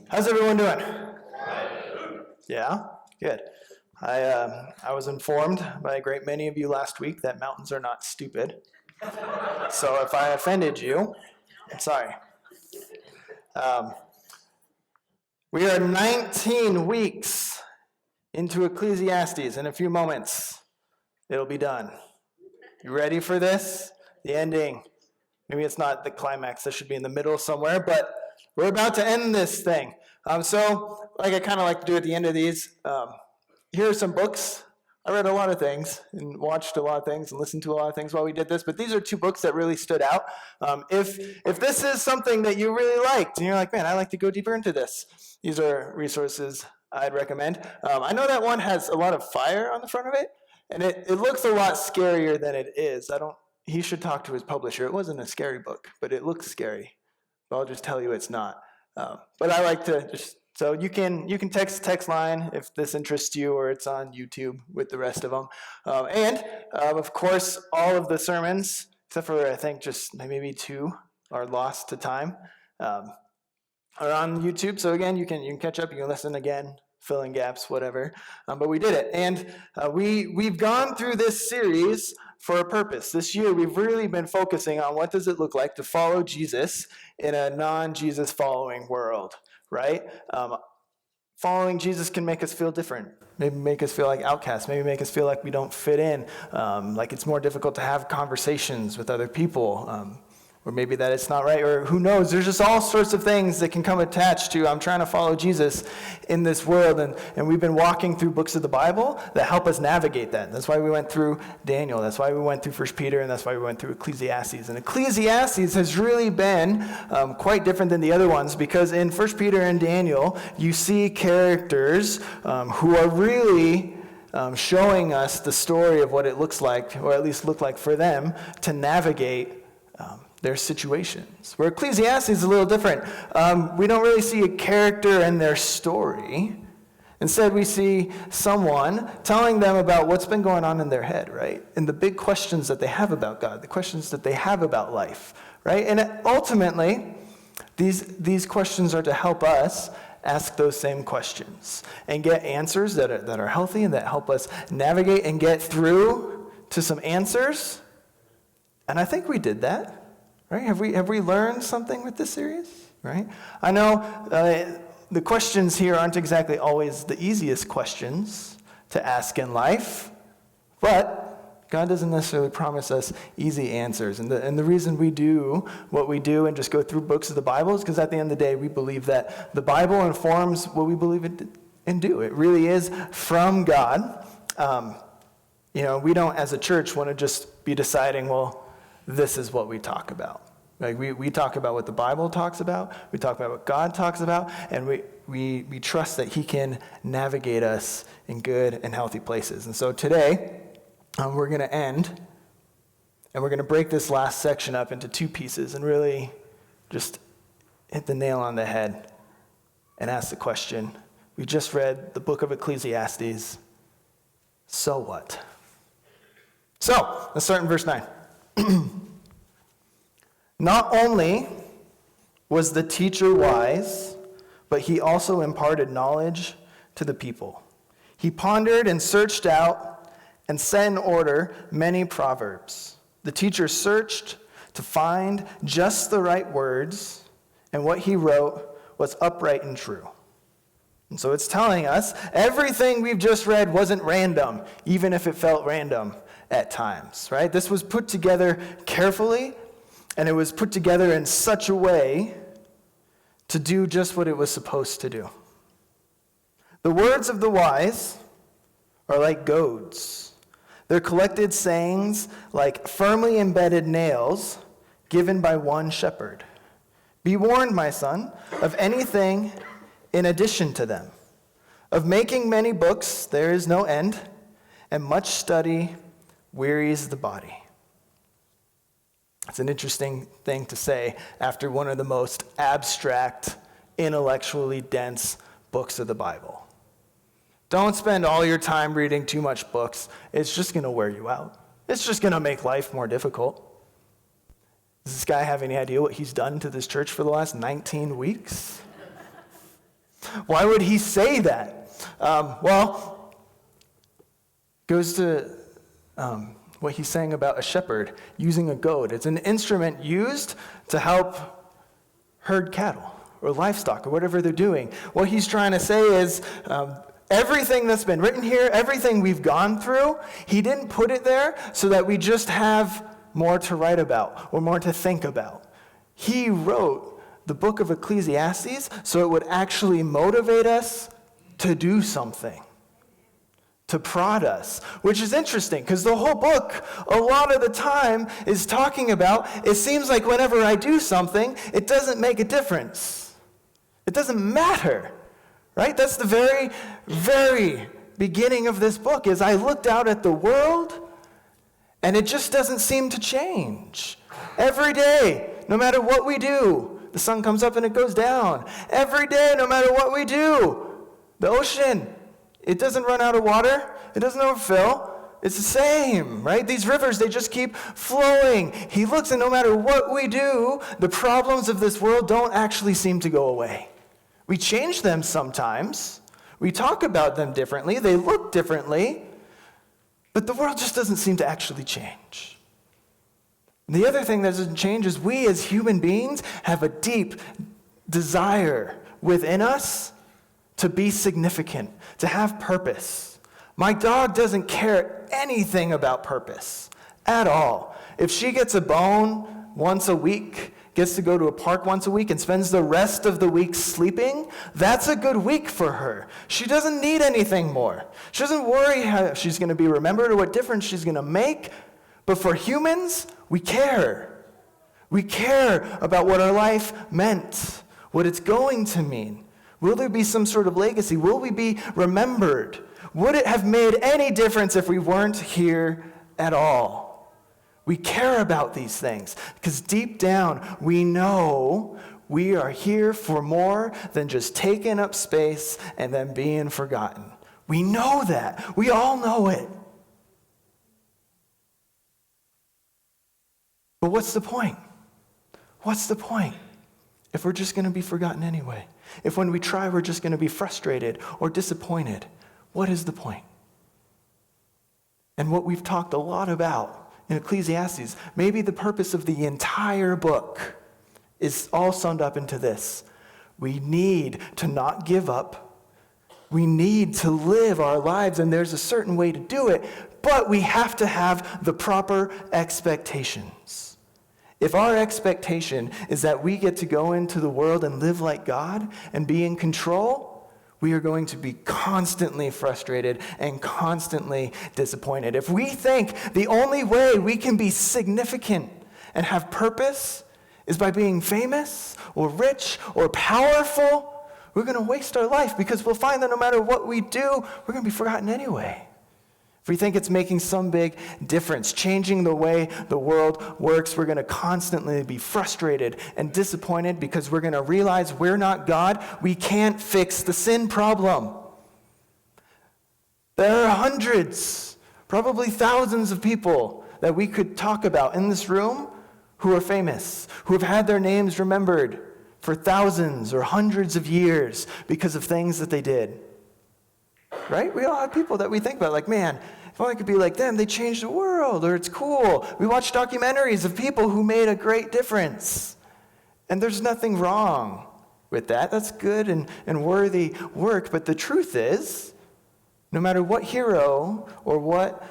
How's everyone doing? Yeah? Good. I was informed by a great many of you last week that mountains are not stupid. So if I offended you, I'm sorry. We are 19 weeks into Ecclesiastes. In a few moments, it'll be done. You ready for this? The ending. Maybe it's not the climax. This should be in the middle somewhere, but we're about to end this thing. So, like I kind of like to do at the end of these, here are some books. I read a lot of things and watched a lot of things and listened to a lot of things while we did this, but these are two books that really stood out. If this is something that you really liked and you're like, man, I'd like to go deeper into this, these are resources I'd recommend. I know that one has a lot of fire on the front of it, and it looks a lot scarier than it is. He should talk to his publisher. It wasn't a scary book, but it looks scary. But I'll just tell you it's not. But I like to just, so you can text line if this interests you, or it's on YouTube with the rest of them. Of course, all of the sermons, except for I think just maybe two are lost to time, are on YouTube. So again, you can catch up, you can listen again, fill in gaps, whatever. But we did it. And we've gone through this series for a purpose. This year, we've really been focusing on what does it look like to follow Jesus in a non-Jesus following world, right? Following Jesus can make us feel different. Maybe make us feel like outcasts. Maybe make us feel like we don't fit in. Like it's more difficult to have conversations with other people. Or maybe that it's not right, or who knows. There's just all sorts of things that can come attached to I'm trying to follow Jesus in this world. And we've been walking through books of the Bible that help us navigate that. That's why we went through Daniel. That's why we went through 1 Peter, and that's why we went through Ecclesiastes. And Ecclesiastes has really been quite different than the other ones, because in 1 Peter and Daniel, you see characters who are really showing us the story of what it looks like, or at least look like for them, to navigate their situations. Where Ecclesiastes is a little different. We don't really see a character and their story. Instead, we see someone telling them about what's been going on in their head, right? And the big questions that they have about God, the questions that they have about life, right? And ultimately, these questions are to help us ask those same questions and get answers that are healthy and that help us navigate and get through to some answers. And I think we did that. Right? Have we learned something with this series? Right? I know the questions here aren't exactly always the easiest questions to ask in life, but God doesn't necessarily promise us easy answers. And the reason we do what we do and just go through books of the Bible is because at the end of the day, we believe that the Bible informs what we believe and do. It really is from God. We don't, as a church, want to just be deciding, well, this is what we talk about. Like we talk about what the Bible talks about, we talk about what God talks about, and we trust that He can navigate us in good and healthy places. And so today, we're going to end, and we're going to break this last section up into two pieces and really just hit the nail on the head and ask the question. We just read the book of Ecclesiastes. So what? So, let's start in verse 9. Not only was the teacher wise, but he also imparted knowledge to the people. He pondered and searched out and set in order many proverbs. The teacher searched to find just the right words, and what he wrote was upright and true. And so it's telling us everything we've just read wasn't random, even if it felt random at times, right? This was put together carefully, and it was put together in such a way to do just what it was supposed to do. The words of the wise are like goads. They're collected sayings like firmly embedded nails given by one shepherd. Be warned, my son, of anything in addition to them. Of making many books there is no end, and much study wearies the body. It's an interesting thing to say after one of the most abstract, intellectually dense books of the Bible. Don't spend all your time reading too much books. It's just going to wear you out. It's just going to make life more difficult. Does this guy have any idea what he's done to this church for the last 19 weeks? Why would he say that? Goes to what he's saying about a shepherd using a goad. It's an instrument used to help herd cattle or livestock or whatever they're doing. What he's trying to say is everything that's been written here, everything we've gone through, he didn't put it there so that we just have more to write about or more to think about. He wrote the book of Ecclesiastes so it would actually motivate us to do something, to prod us, which is interesting because the whole book, a lot of the time, is talking about, it seems like whenever I do something, it doesn't make a difference. It doesn't matter, right? That's the very, very beginning of this book, is I looked out at the world and it just doesn't seem to change. Every day, no matter what we do, the sun comes up and it goes down. Every day, no matter what we do, the ocean, it doesn't run out of water. It doesn't overfill. It's the same, right? These rivers, they just keep flowing. He looks, and no matter what we do, the problems of this world don't actually seem to go away. We change them sometimes. We talk about them differently. They look differently. But the world just doesn't seem to actually change. The other thing that doesn't change is we as human beings have a deep desire within us to be significant, to have purpose. My dog doesn't care anything about purpose at all. If she gets a bone once a week, gets to go to a park once a week, and spends the rest of the week sleeping, that's a good week for her. She doesn't need anything more. She doesn't worry how she's going to be remembered or what difference she's going to make. But for humans, we care. We care about what our life meant, what it's going to mean. Will there be some sort of legacy? Will we be remembered? Would it have made any difference if we weren't here at all? We care about these things because deep down we know we are here for more than just taking up space and then being forgotten. We know that. We all know it. But what's the point? What's the point if we're just going to be forgotten anyway? If when we try, we're just going to be frustrated or disappointed, what is the point? And what we've talked a lot about in Ecclesiastes, maybe the purpose of the entire book is all summed up into this. We need to not give up. We need to live our lives, and there's a certain way to do it, but we have to have the proper expectations. If our expectation is that we get to go into the world and live like God and be in control, we are going to be constantly frustrated and constantly disappointed. If we think the only way we can be significant and have purpose is by being famous or rich or powerful, we're going to waste our life because we'll find that no matter what we do, we're going to be forgotten anyway. If we think it's making some big difference, changing the way the world works, we're going to constantly be frustrated and disappointed because we're going to realize we're not God. We can't fix the sin problem. There are hundreds, probably thousands of people that we could talk about in this room who are famous, who have had their names remembered for thousands or hundreds of years because of things that they did. Right? We all have people that we think about like, man, if I could be like them, they changed the world, or it's cool. We watch documentaries of people who made a great difference. And there's nothing wrong with that. That's good and worthy work. But the truth is, no matter what hero or what,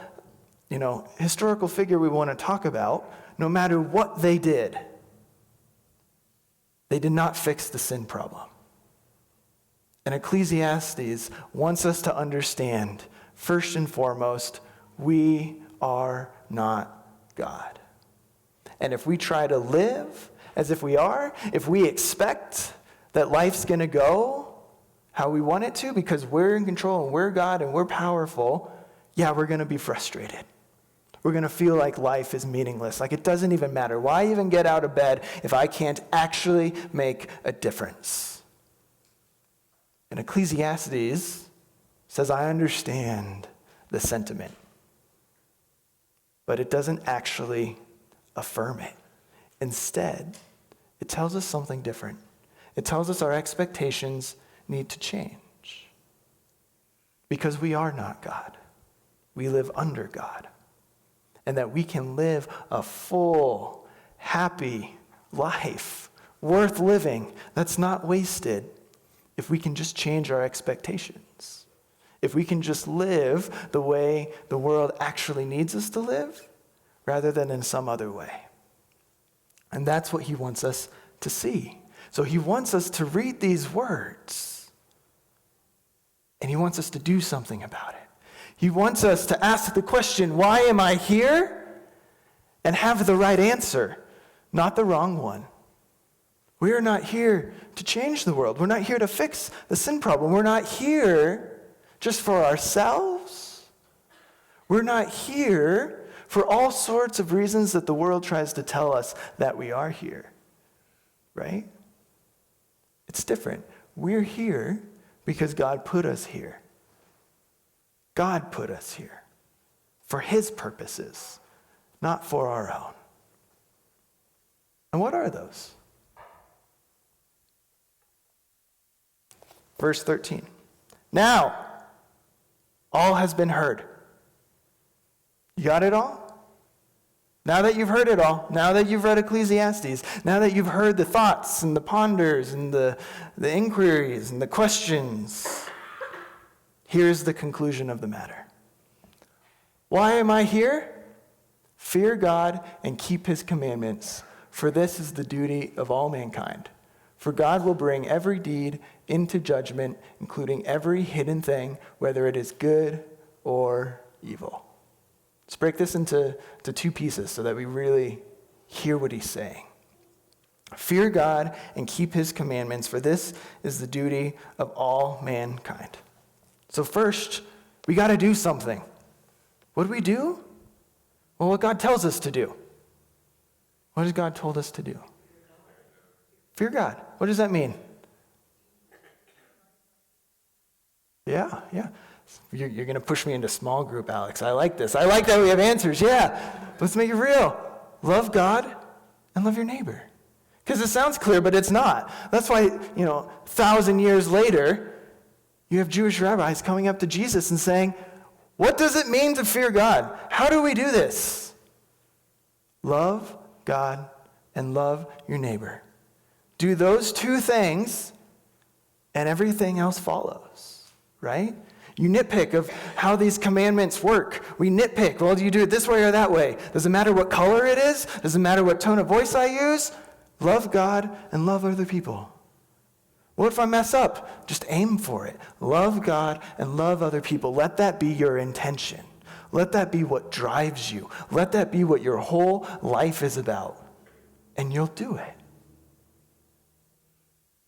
historical figure we want to talk about, no matter what they did not fix the sin problem. And Ecclesiastes wants us to understand, first and foremost, we are not God. And if we try to live as if we are, if we expect that life's going to go how we want it to because we're in control and we're God and we're powerful, we're going to be frustrated. We're going to feel like life is meaningless, like it doesn't even matter. Why even get out of bed if I can't actually make a difference? And Ecclesiastes says, I understand the sentiment, but it doesn't actually affirm it. Instead, it tells us something different. It tells us our expectations need to change. Because we are not God. We live under God. And that we can live a full, happy life, worth living, that's not wasted, if we can just change our expectations. If we can just live the way the world actually needs us to live, rather than in some other way. And that's what he wants us to see. So he wants us to read these words. And he wants us to do something about it. He wants us to ask the question, why am I here? And have the right answer, not the wrong one. We are not here to change the world. We're not here to fix the sin problem. We're not here just for ourselves. We're not here for all sorts of reasons that the world tries to tell us that we are here. Right? It's different. We're here because God put us here. God put us here for his purposes, not for our own. And what are those? Verse 13. Now, all has been heard. You got it all? Now that you've heard it all, now that you've read Ecclesiastes, now that you've heard the thoughts and the ponders and the inquiries and the questions, here's the conclusion of the matter. Why am I here? Fear God and keep his commandments, for this is the duty of all mankind. For God will bring every deed into judgment, including every hidden thing, whether it is good or evil. Let's break this into two pieces so that we really hear what he's saying. Fear God and keep his commandments, for this is the duty of all mankind. So first, we got to do something. What do we do? Well, what God tells us to do. What has God told us to do? Fear God. What does that mean? Yeah. You're going to push me into small group, Alex. I like this. I like that we have answers. Yeah. Let's make it real. Love God and love your neighbor. Because it sounds clear, but it's not. That's why, 1,000 years later, you have Jewish rabbis coming up to Jesus and saying, what does it mean to fear God? How do we do this? Love God and love your neighbor. Do those two things, and everything else follows, right? You nitpick of how these commandments work. We nitpick. Well, do you do it this way or that way? Does it matter what color it is? Does it matter what tone of voice I use? Love God and love other people. What if I mess up? Just aim for it. Love God and love other people. Let that be your intention. Let that be what drives you. Let that be what your whole life is about. And you'll do it.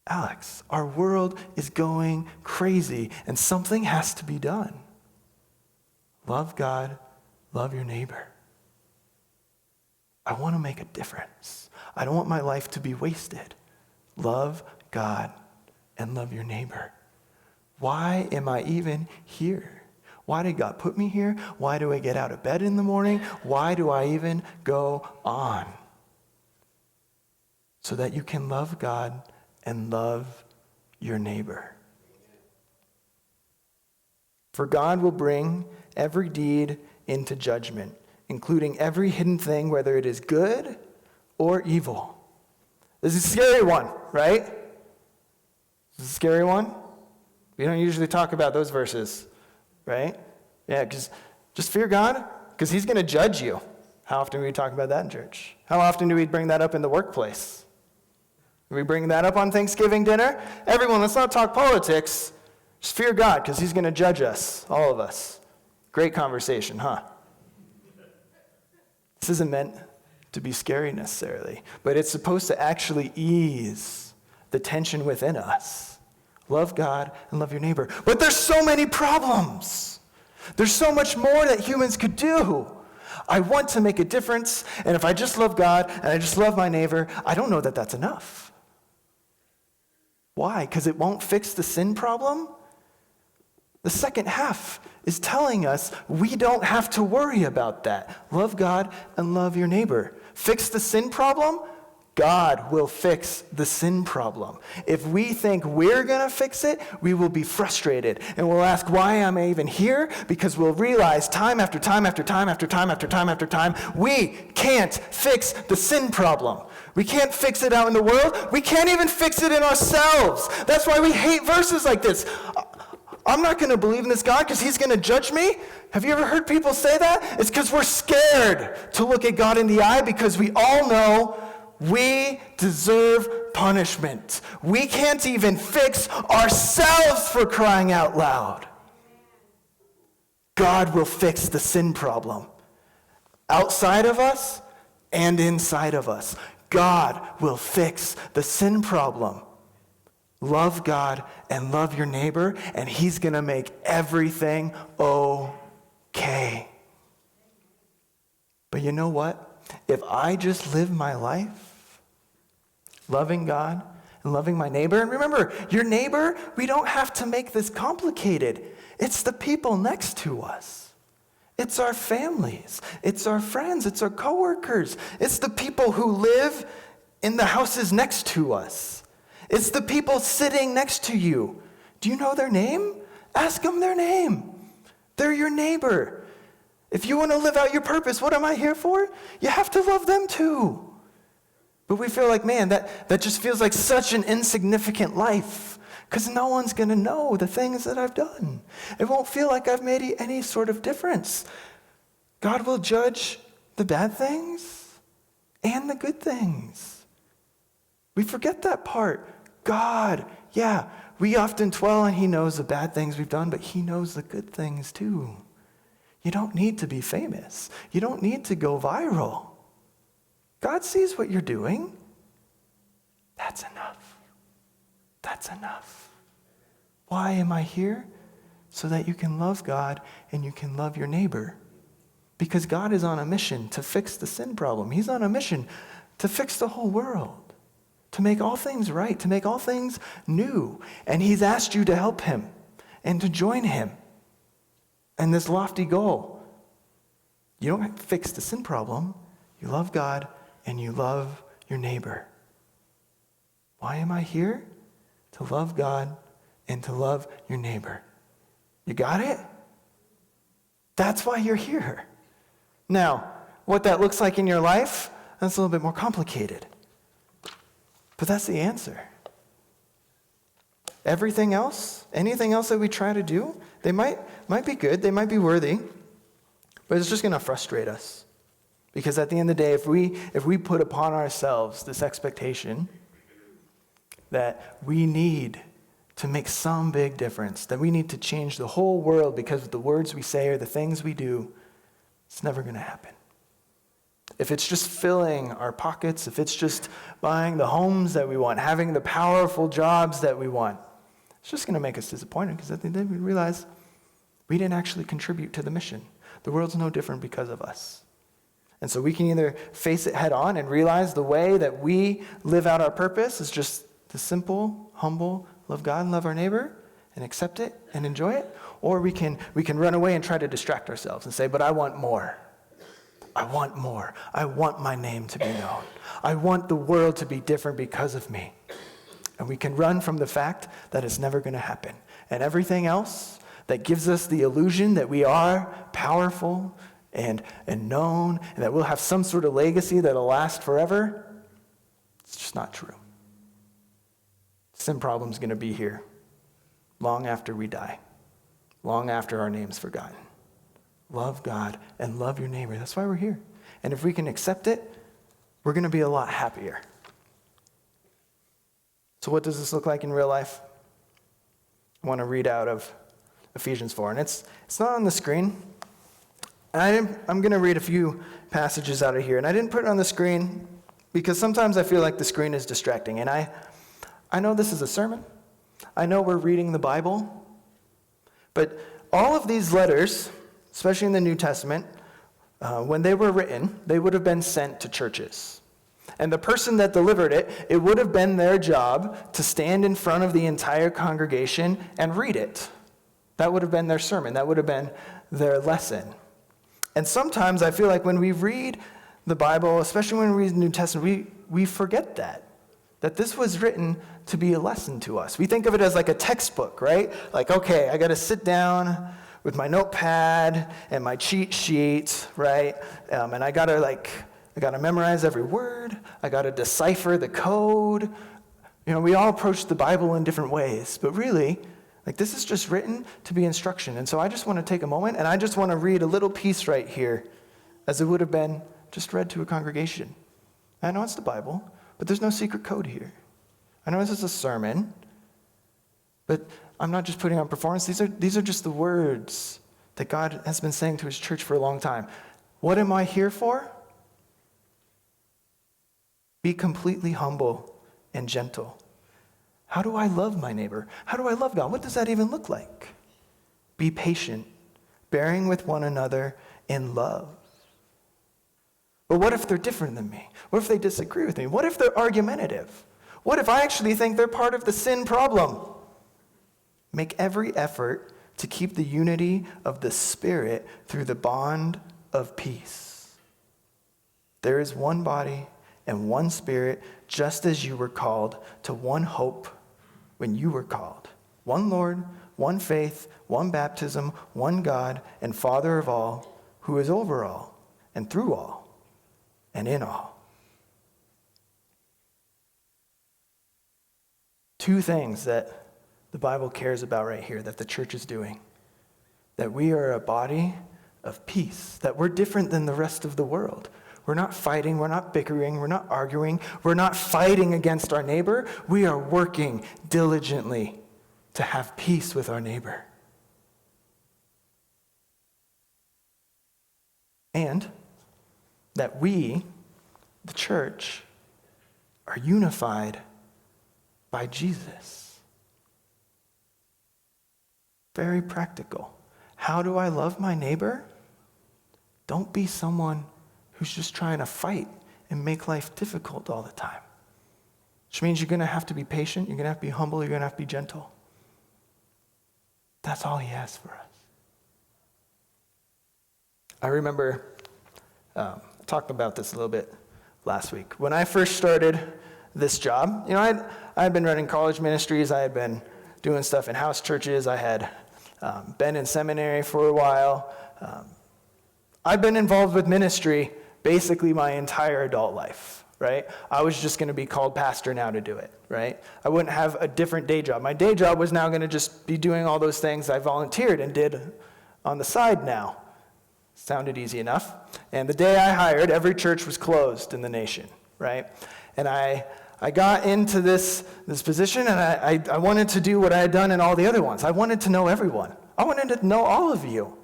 Alex, our world is going crazy, and something has to be done. Love God, love your neighbor. I want to make a difference. I don't want my life to be wasted. Love God and love your neighbor. Why am I even here? Why did God put me here? Why do I get out of bed in the morning? Why do I even go on? So that you can love God and love your neighbor. For God will bring every deed into judgment, including every hidden thing, whether it is good or evil. This is a scary one, right? This is a scary one. We don't usually talk about those verses, right? Yeah, because just fear God, because he's going to judge you. How often do we talk about that in church? How often do we bring that up in the workplace? Do we bring that up on Thanksgiving dinner? Everyone, let's not talk politics. Just fear God, because he's going to judge us, all of us. Great conversation, huh? This isn't meant to be scary necessarily, but it's supposed to actually ease the tension within us. Love God and love your neighbor. But there's so many problems. There's so much more that humans could do. I want to make a difference, and if I just love God and I just love my neighbor, I don't know that that's enough. Why? Because it won't fix the sin problem? The second half is telling us we don't have to worry about that. Love God and love your neighbor. Fix the sin problem? God will fix the sin problem. If we think we're going to fix it, we will be frustrated. And we'll ask, why am I even here? Because we'll realize time after time after time after time after time after time, we can't fix the sin problem. We can't fix it out in the world. We can't even fix it in ourselves. That's why we hate verses like this. I'm not going to believe in this God because he's going to judge me. Have you ever heard people say that? It's because we're scared to look at God in the eye because we all know we deserve punishment. We can't even fix ourselves, for crying out loud. God will fix the sin problem outside of us and inside of us. God will fix the sin problem. Love God and love your neighbor, and he's going to make everything okay. But you know what? If I just live my life loving God and loving my neighbor, and remember, your neighbor, we don't have to make this complicated. It's the people next to us. It's our families. It's our friends. It's our coworkers. It's the people who live in the houses next to us. It's the people sitting next to you. Do you know their name? Ask them their name. They're your neighbor. If you want to live out your purpose, what am I here for? You have to love them too. But we feel like, man, that just feels like such an insignificant life because no one's going to know the things that I've done. It won't feel like I've made any sort of difference. God will judge the bad things and the good things. We forget that part. God, yeah, we often dwell and he knows the bad things we've done, but he knows the good things too. You don't need to be famous. You don't need to go viral. God sees what you're doing. That's enough. That's enough. Why am I here? So that you can love God and you can love your neighbor. Because God is on a mission to fix the sin problem. He's on a mission to fix the whole world. To make all things right, to make all things new. And he's asked you to help him and to join him in this lofty goal. You don't fix the sin problem. You love God and you love your neighbor. Why am I here? To love God and to love your neighbor. You got it? That's why you're here. Now, what that looks like in your life, that's a little bit more complicated. But that's the answer. Everything else, anything else that we try to do, they might be good, they might be worthy, but it's just going to frustrate us. Because at the end of the day, if we put upon ourselves this expectation that we need to make some big difference, that we need to change the whole world because of the words we say or the things we do, it's never going to happen. If it's just filling our pockets, if it's just buying the homes that we want, having the powerful jobs that we want, it's just going to make us disappointed because at the end of the day we realize we didn't actually contribute to the mission. The world's no different because of us. And so we can either face it head on and realize the way that we live out our purpose is just the simple, humble, love God and love our neighbor and accept it and enjoy it, or we can run away and try to distract ourselves and say, but I want more. I want more. I want my name to be known. I want the world to be different because of me. And we can run from the fact that it's never going to happen. And everything else that gives us the illusion that we are powerful and known and that we'll have some sort of legacy that'll last forever, it's just not true. Sin problem's going to be here long after we die, long after our name's forgotten. Love God and love your neighbor. That's why we're here. And if we can accept it, we're going to be a lot happier. So what does this look like in real life? I want to read out of Ephesians 4. And it's not on the screen. And I'm going to read a few passages out of here. And I didn't put it on the screen because sometimes I feel like the screen is distracting. And I know this is a sermon. I know we're reading the Bible. But all of these letters, especially in the New Testament, when they were written, they would have been sent to churches. And the person that delivered it would have been their job to stand in front of the entire congregation and read it. That would have been their sermon. That would have been their lesson. And sometimes I feel like when we read the Bible, especially when we read the New Testament, we forget that this was written to be a lesson to us. We think of it as like a textbook, right? Like, okay, I got to sit down with my notepad and my cheat sheet, right? And I got to memorize every word. I got to decipher the code. We all approach the Bible in different ways, but really, this is just written to be instruction. And so I just want to take a moment, and I just want to read a little piece right here, as it would have been just read to a congregation. I know it's the Bible, but there's no secret code here. I know this is a sermon, but I'm not just putting on performance. These are just the words that God has been saying to his church for a long time. What am I here for? Be completely humble and gentle. How do I love my neighbor? How do I love God? What does that even look like? Be patient, bearing with one another in love. But what if they're different than me? What if they disagree with me? What if they're argumentative? What if I actually think they're part of the sin problem? Make every effort to keep the unity of the Spirit through the bond of peace. There is one body and one Spirit, just as you were called to one hope when you were called. One Lord, one faith, one baptism, one God and Father of all, who is over all and through all and in all. Two things that the Bible cares about right here that the church is doing. That we are a body of peace, that we're different than the rest of the world. We're not fighting, we're not bickering, we're not arguing, we're not fighting against our neighbor. We are working diligently to have peace with our neighbor. And that we, the church, are unified by Jesus. Very practical. How do I love my neighbor? Don't be someone who's just trying to fight and make life difficult all the time. Which means you're going to have to be patient, you're going to have to be humble, you're going to have to be gentle. That's all he asks for us. I remember talking about this a little bit last week. When I first started this job, I had been running college ministries, I had been doing stuff in house churches, I had been in seminary for a while. I've been involved with ministry basically my entire adult life, right? I was just going to be called pastor now to do it, right? I wouldn't have a different day job. My day job was now going to just be doing all those things I volunteered and did on the side now. Sounded easy enough. And the day I hired, every church was closed in the nation, right? And I got into this position, and I wanted to do what I had done in all the other ones. I wanted to know everyone. I wanted to know all of you.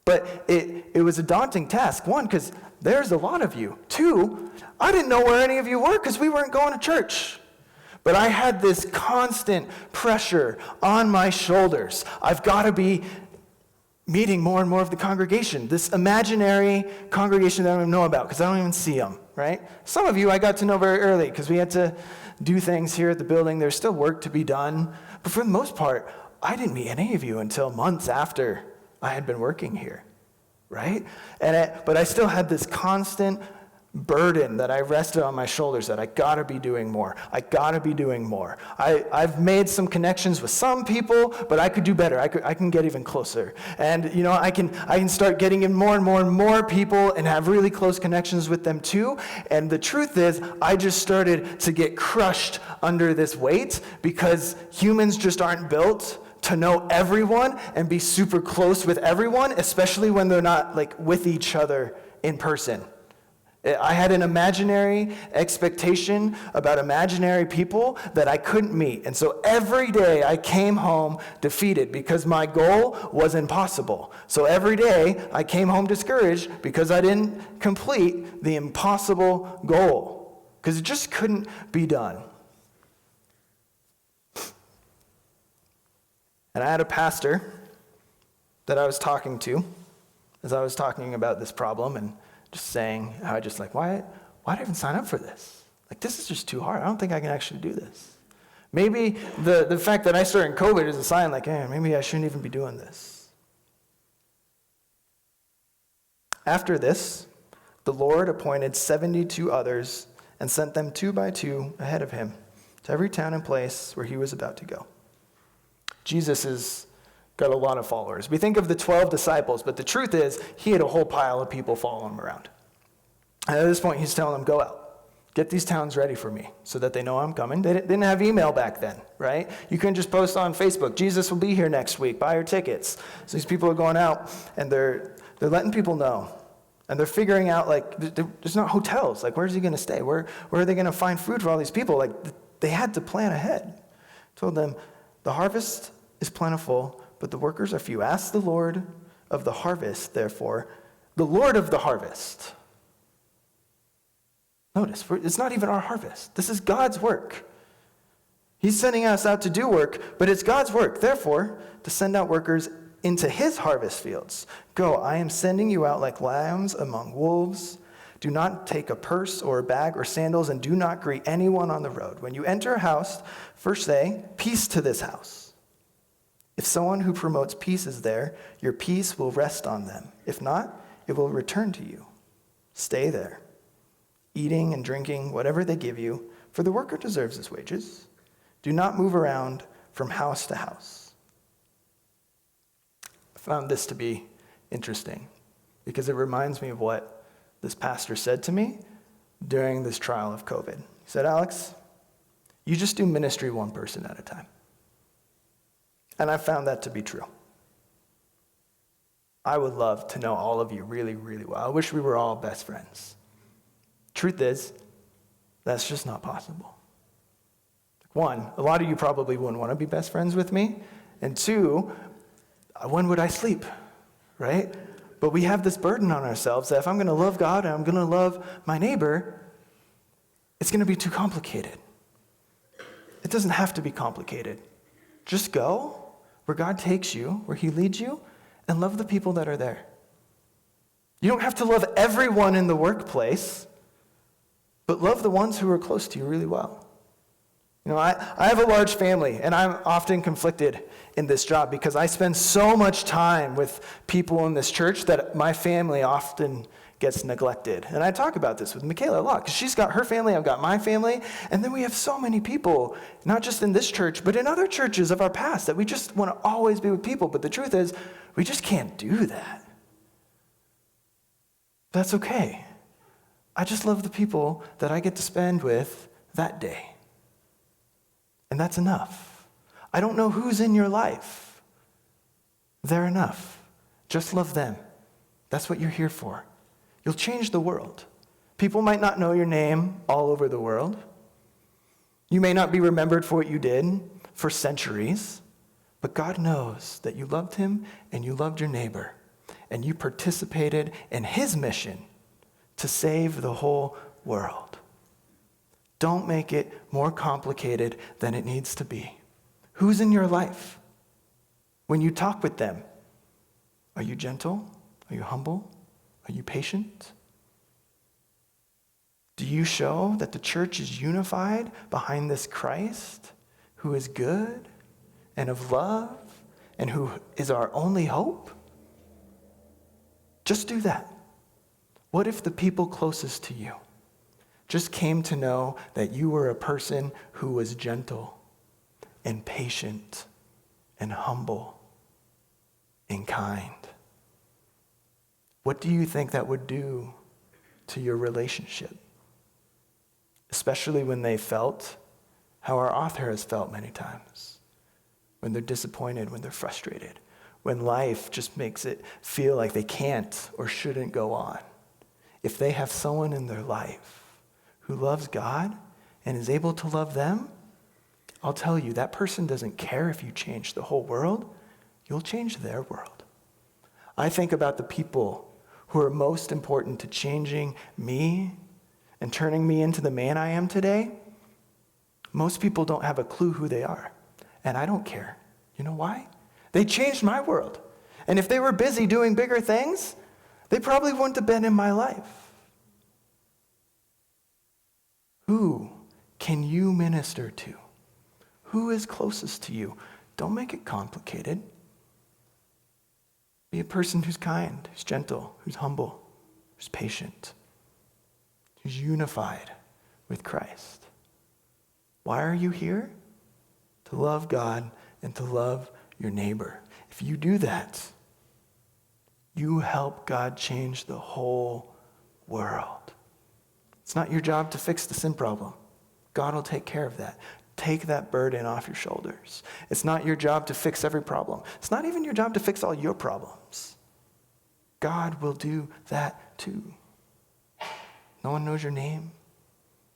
But it was a daunting task. One, because there's a lot of you. Two, I didn't know where any of you were because we weren't going to church. But I had this constant pressure on my shoulders. I've got to be meeting more and more of the congregation, this imaginary congregation that I don't even know about because I don't even see them, right? Some of you I got to know very early because we had to do things here at the building. There's still work to be done. But for the most part, I didn't meet any of you until months after I had been working here, right? But I still had this constant burden that I rested on my shoulders that I gotta be doing more. I gotta be doing more. I've made some connections with some people, but I could do better. I can get even closer. And I can start getting in more and more and more people and have really close connections with them too. And the truth is, I just started to get crushed under this weight because humans just aren't built to know everyone and be super close with everyone, especially when they're not with each other in person. I had an imaginary expectation about imaginary people that I couldn't meet. And so every day I came home defeated because my goal was impossible. So every day I came home discouraged because I didn't complete the impossible goal because it just couldn't be done. And I had a pastor that I was talking to as I was talking about this problem and just saying how why did I even sign up for this? This is just too hard. I don't think I can actually do this. Maybe the fact that I started in COVID is a sign maybe I shouldn't even be doing this. After this, the Lord appointed 72 others and sent them 2 by 2 ahead of him to every town and place where he was about to go. Jesus has got a lot of followers. We think of the 12 disciples, but the truth is he had a whole pile of people following him around. And at this point, he's telling them, go out. Get these towns ready for me so that they know I'm coming. They didn't have email back then, right? You couldn't just post on Facebook, Jesus will be here next week, buy your tickets. So these people are going out and they're letting people know. And they're figuring out, like, there's not hotels. Like, where's he going to stay? Where are they going to find food for all these people? Like, they had to plan ahead. Told them, the harvest is plentiful, but the workers are few. Ask the Lord of the harvest, therefore, the Lord of the harvest. Notice, it's not even our harvest. This is God's work. He's sending us out to do work, but it's God's work, therefore, to send out workers into his harvest fields. Go, I am sending you out like lambs among wolves. Do not take a purse or a bag or sandals, and do not greet anyone on the road. When you enter a house, first say, peace to this house. If someone who promotes peace is there, your peace will rest on them. If not, it will return to you. Stay there, eating and drinking whatever they give you, for the worker deserves his wages. Do not move around from house to house. I found this to be interesting because it reminds me of what this pastor said to me during this trial of COVID. He said, Alex, you just do ministry one person at a time. And I found that to be true. I would love to know all of you really, really well. I wish we were all best friends. Truth is, that's just not possible. One, a lot of you probably wouldn't want to be best friends with me. And two, when would I sleep, right? But we have this burden on ourselves that if I'm going to love God and I'm going to love my neighbor, it's going to be too complicated. It doesn't have to be complicated. Just go where God takes you, where he leads you, and love the people that are there. You don't have to love everyone in the workplace, but love the ones who are close to you really well. You know, I have a large family, and I'm often conflicted in this job because I spend so much time with people in this church that my family often gets neglected. And I talk about this with Michaela a lot because she's got her family, I've got my family, and then we have so many people, not just in this church, but in other churches of our past that we just want to always be with people. But the truth is, we just can't do that. That's okay. I just love the people that I get to spend with that day. And that's enough. I don't know who's in your life. They're enough. Just love them. That's what you're here for. You'll change the world. People might not know your name all over the world. You may not be remembered for what you did for centuries, but God knows that you loved him and you loved your neighbor, and you participated in his mission to save the whole world. Don't make it more complicated than it needs to be. Who's in your life? When you talk with them, are you gentle? Are you humble? Are you patient? Do you show that the church is unified behind this Christ who is good and of love and who is our only hope? Just do that. What if the people closest to you just came to know that you were a person who was gentle and patient and humble and kind? What do you think that would do to your relationship? Especially when they felt how our author has felt many times. When they're disappointed, when they're frustrated, when life just makes it feel like they can't or shouldn't go on. If they have someone in their life who loves God and is able to love them, I'll tell you, that person doesn't care if you change the whole world. You'll change their world. I think about the people who are most important to changing me and turning me into the man I am today. Most people don't have a clue who they are, and I don't care. You know why? They changed my world. And if they were busy doing bigger things, they probably wouldn't have been in my life. Who can you minister to? Who is closest to you? Don't make it complicated. Be a person who's kind, who's gentle, who's humble, who's patient, who's unified with Christ. Why are you here? To love God and to love your neighbor. If you do that, you help God change the whole world. It's not your job to fix the sin problem. God will take care of that. Take that burden off your shoulders. It's not your job to fix every problem. It's not even your job to fix all your problems. God will do that too. No one knows your name.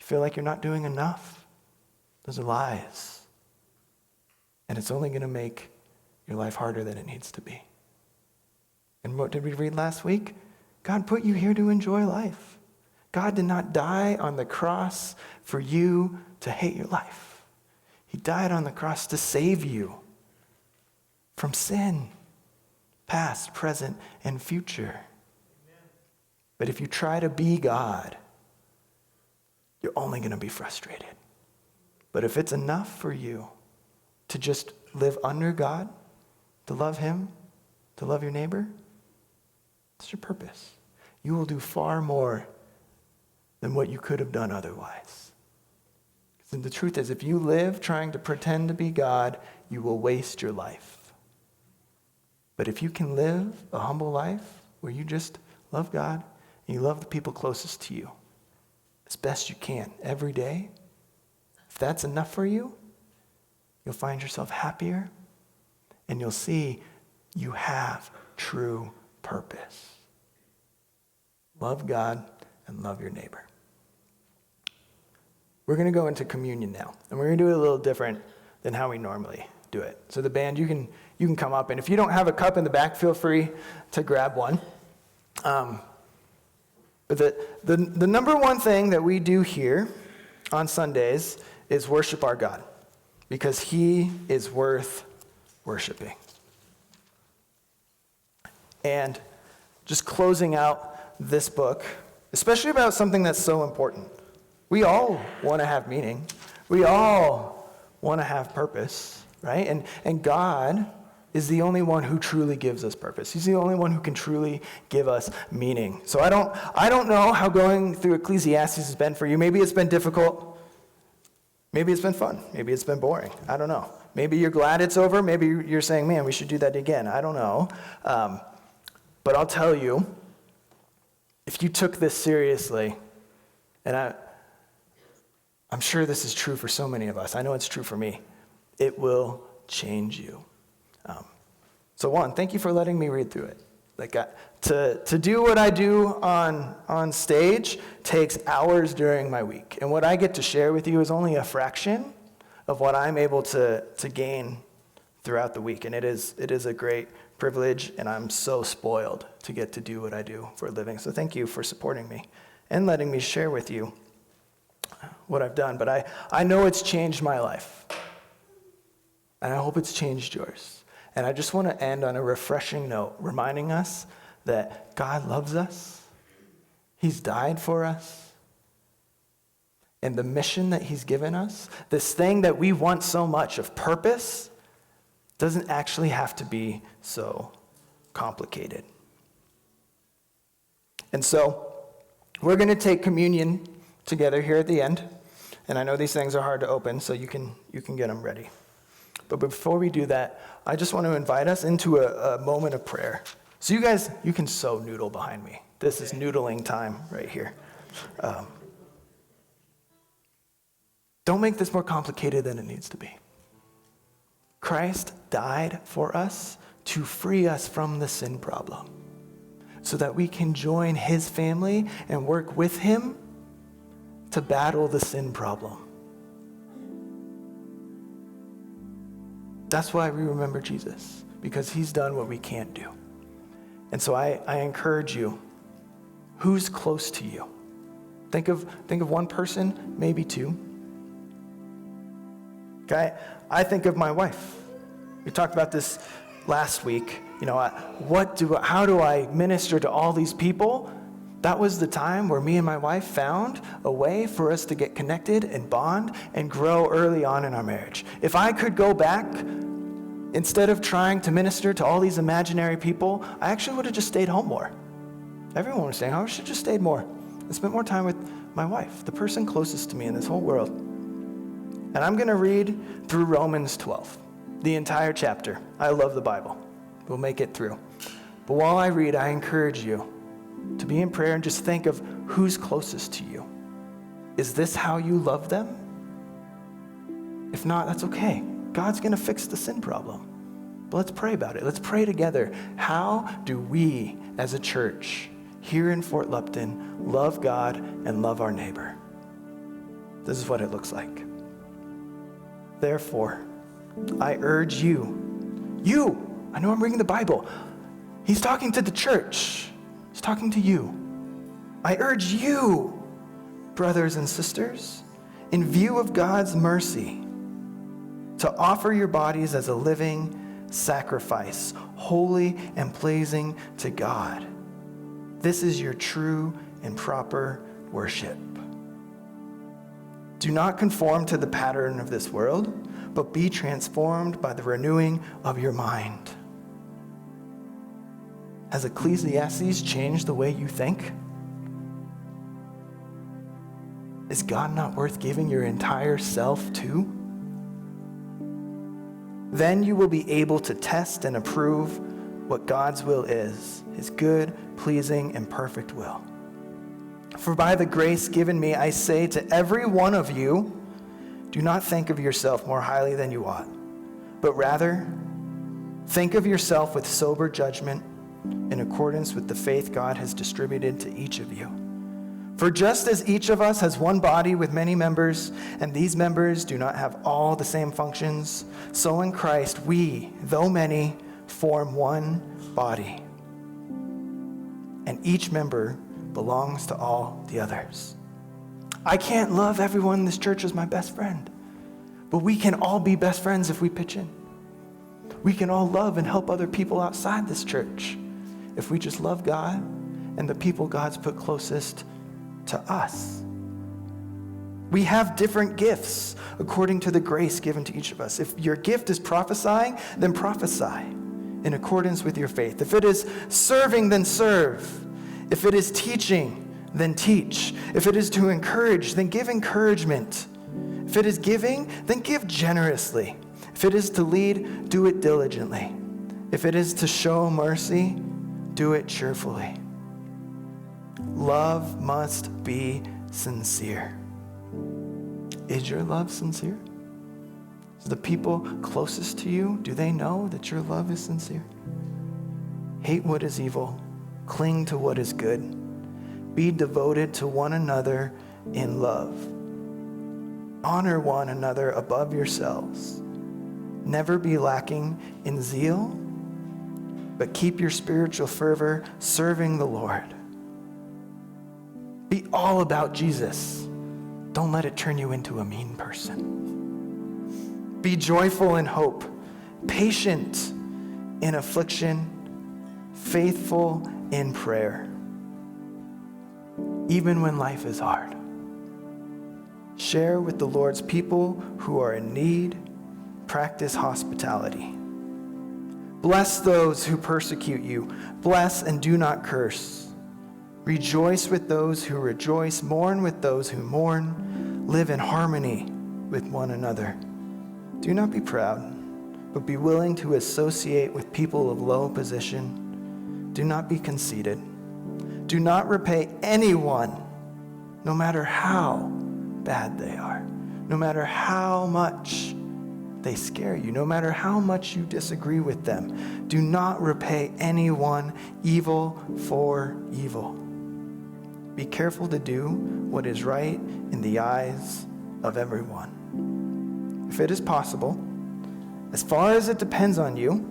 You feel like you're not doing enough. Those are lies. And it's only going to make your life harder than it needs to be. And what did we read last week? God put you here to enjoy life. God did not die on the cross for you to hate your life. He died on the cross to save you from sin, past, present, and future. But if you try to be God, you're only going to be frustrated. But if it's enough for you to just live under God, to love Him, to love your neighbor, that's your purpose. You will do far more than what you could have done otherwise. And the truth is, if you live trying to pretend to be God, you will waste your life. But if you can live a humble life where you just love God and you love the people closest to you as best you can every day, if that's enough for you, you'll find yourself happier and you'll see you have true purpose. Love God and love your neighbor. We're going to go into communion now, and we're going to do it a little different than how we normally do it. So the band, you can come up, and if you don't have a cup in the back, feel free to grab one. But the number one thing that we do here on Sundays is worship our God, because He is worth worshiping. And just closing out this book, especially about something that's so important. We all want to have meaning. We all want to have purpose, right? And God is the only one who truly gives us purpose. He's the only one who can truly give us meaning. So I don't know how going through Ecclesiastes has been for you. Maybe it's been difficult. Maybe it's been fun. Maybe it's been boring. I don't know. Maybe you're glad it's over. Maybe you're saying, man, we should do that again. I don't know. But I'll tell you, if you took this seriously, and I'm sure this is true for so many of us. I know it's true for me. It will change you. So one, thank you for letting me read through it. To do what I do on stage takes hours during my week. And what I get to share with you is only a fraction of what I'm able to gain throughout the week. And it is a great privilege, and I'm so spoiled to get to do what I do for a living. So thank you for supporting me and letting me share with you what I've done. But I know it's changed my life, and I hope it's changed yours. And I just want to end on a refreshing note, reminding us that God loves us. He's died for us. And the mission that He's given us, this thing that we want so much of purpose, doesn't actually have to be so complicated. And so we're going to take communion together here at the end. And I know these things are hard to open, so you can get them ready. But before we do that, I just want to invite us into a moment of prayer. So you guys, you can so noodle behind me. This is noodling time right here. Don't make this more complicated than it needs to be. Christ died for us to free us from the sin problem so that we can join His family and work with Him to battle the sin problem. That's why we remember Jesus, because He's done what we can't do. And so I encourage you, who's close to you? Think of one person, maybe two. Okay, I think of my wife. We talked about this last week. How do I minister to all these people? That was the time where me and my wife found a way for us to get connected and bond and grow early on in our marriage. If I could go back, instead of trying to minister to all these imaginary people, I actually would have just stayed home more. Everyone was saying, I should have just stayed more and spent more time with my wife, the person closest to me in this whole world. And I'm going to read through Romans 12, the entire chapter. I love the Bible. We'll make it through. But while I read, I encourage you to be in prayer and just think of who's closest to you. Is this how you love them? If not, that's okay. God's going to fix the sin problem. But let's pray about it. Let's pray together. How do we as a church here in Fort Lupton love God and love our neighbor? This is what it looks like. Therefore, I urge you, I know I'm reading the Bible. He's talking to the church. He's talking to you. I urge you, brothers and sisters, in view of God's mercy, to offer your bodies as a living sacrifice, holy and pleasing to God. This is your true and proper worship. Do not conform to the pattern of this world, but be transformed by the renewing of your mind. Has Ecclesiastes changed the way you think? Is God not worth giving your entire self to? Then you will be able to test and approve what God's will is, his good, pleasing, and perfect will. For by the grace given me, I say to every one of you, do not think of yourself more highly than you ought, but rather think of yourself with sober judgment in accordance with the faith God has distributed to each of you. For just as each of us has one body with many members, and these members do not have all the same functions, so in Christ we, though many, form one body. And each member belongs to all the others. I can't love everyone in this church as my best friend, but we can all be best friends if we pitch in. We can all love and help other people outside this church if we just love God and the people God's put closest to us. We have different gifts according to the grace given to each of us. If your gift is prophesying, then prophesy in accordance with your faith. If it is serving, then serve. If it is teaching, then teach. If it is to encourage, then give encouragement. If it is giving, then give generously. If it is to lead, do it diligently. If it is to show mercy, do it cheerfully. Love must be sincere. Is your love sincere? Is the people closest to you, do they know that your love is sincere? Hate what is evil. Cling to what is good. Be devoted to one another in love. Honor one another above yourselves. Never be lacking in zeal, but keep your spiritual fervor serving the Lord. Be all about Jesus. Don't let it turn you into a mean person. Be joyful in hope, patient in affliction, faithful in prayer, even when life is hard. Share with the Lord's people who are in need. Practice hospitality. Bless those who persecute you. Bless and do not curse. Rejoice with those who rejoice. Mourn with those who mourn. Live in harmony with one another. Do not be proud, but be willing to associate with people of low position. Do not be conceited. Do not repay anyone, no matter how bad they are, no matter how much they scare you, no matter how much you disagree with them. Do not repay anyone evil for evil. Be careful to do what is right in the eyes of everyone. If it is possible, as far as it depends on you,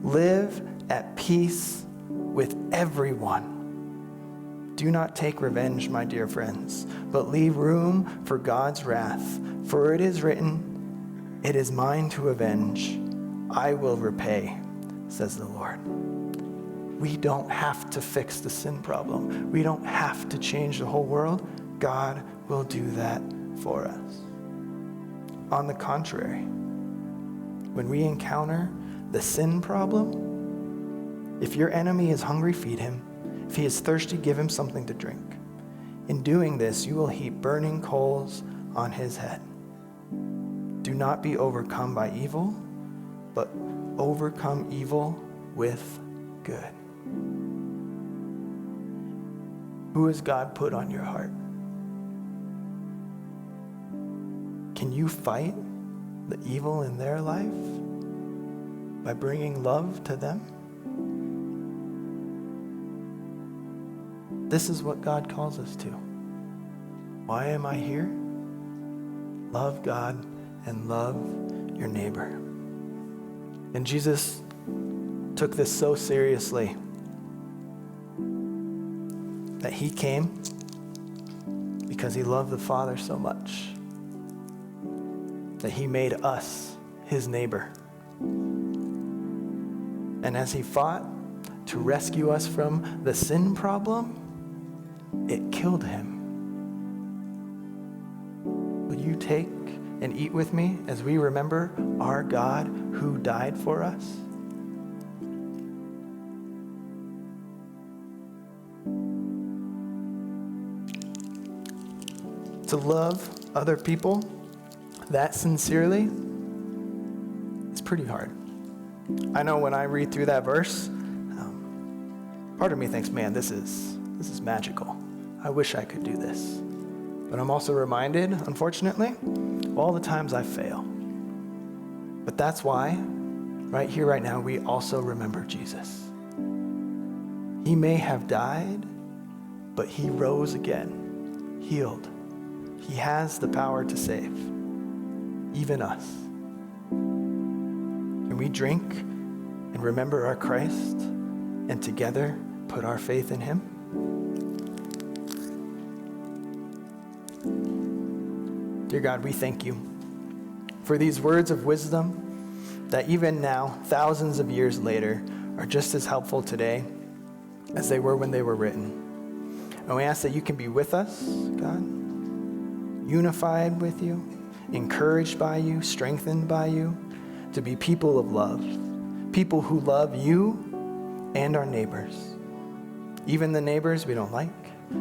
live at peace with everyone. Do not take revenge, my dear friends, but leave room for God's wrath. For it is written, "It is mine to avenge. I will repay," says the Lord. We don't have to fix the sin problem. We don't have to change the whole world. God will do that for us. On the contrary, when we encounter the sin problem, if your enemy is hungry, feed him. If he is thirsty, give him something to drink. In doing this, you will heap burning coals on his head. Do not be overcome by evil, but overcome evil with good. Who has God put on your heart? Can you fight the evil in their life by bringing love to them? This is what God calls us to. Why am I here? Love God and love your neighbor. And Jesus took this so seriously that he came because he loved the Father so much that he made us his neighbor. And as he fought to rescue us from the sin problem, it killed him. Will you take and eat with me as we remember our God who died for us? To love other people that sincerely is pretty hard. I know when I read through that verse, part of me thinks, man, this is magical. I wish I could do this. But I'm also reminded, unfortunately, of all the times I fail. But that's why, right here, right now, we also remember Jesus. He may have died, but he rose again, healed. He has the power to save, even us. Can we drink and remember our Christ and together put our faith in him? Dear God, we thank you for these words of wisdom that even now, thousands of years later, are just as helpful today as they were when they were written. And we ask that you can be with us, God, unified with you, encouraged by you, strengthened by you, to be people of love, people who love you and our neighbors, even the neighbors we don't like,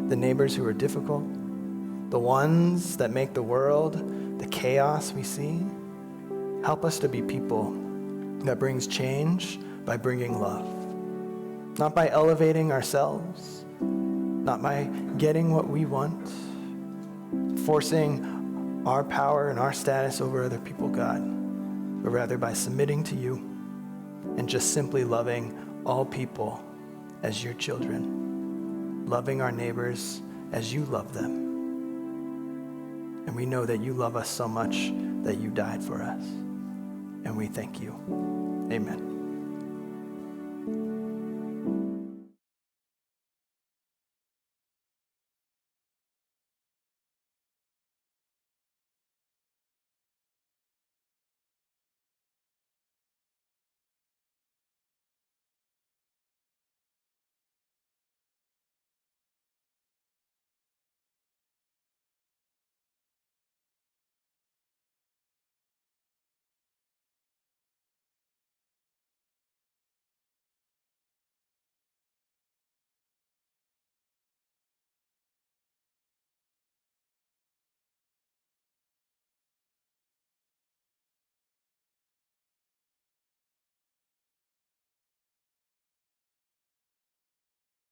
the neighbors who are difficult, the ones that make the world the chaos we see. Help us to be people that brings change by bringing love, not by elevating ourselves, not by getting what we want, forcing our power and our status over other people, God, but rather by submitting to you and just simply loving all people as your children, loving our neighbors as you love them. And we know that you love us so much that you died for us. And we thank you. Amen.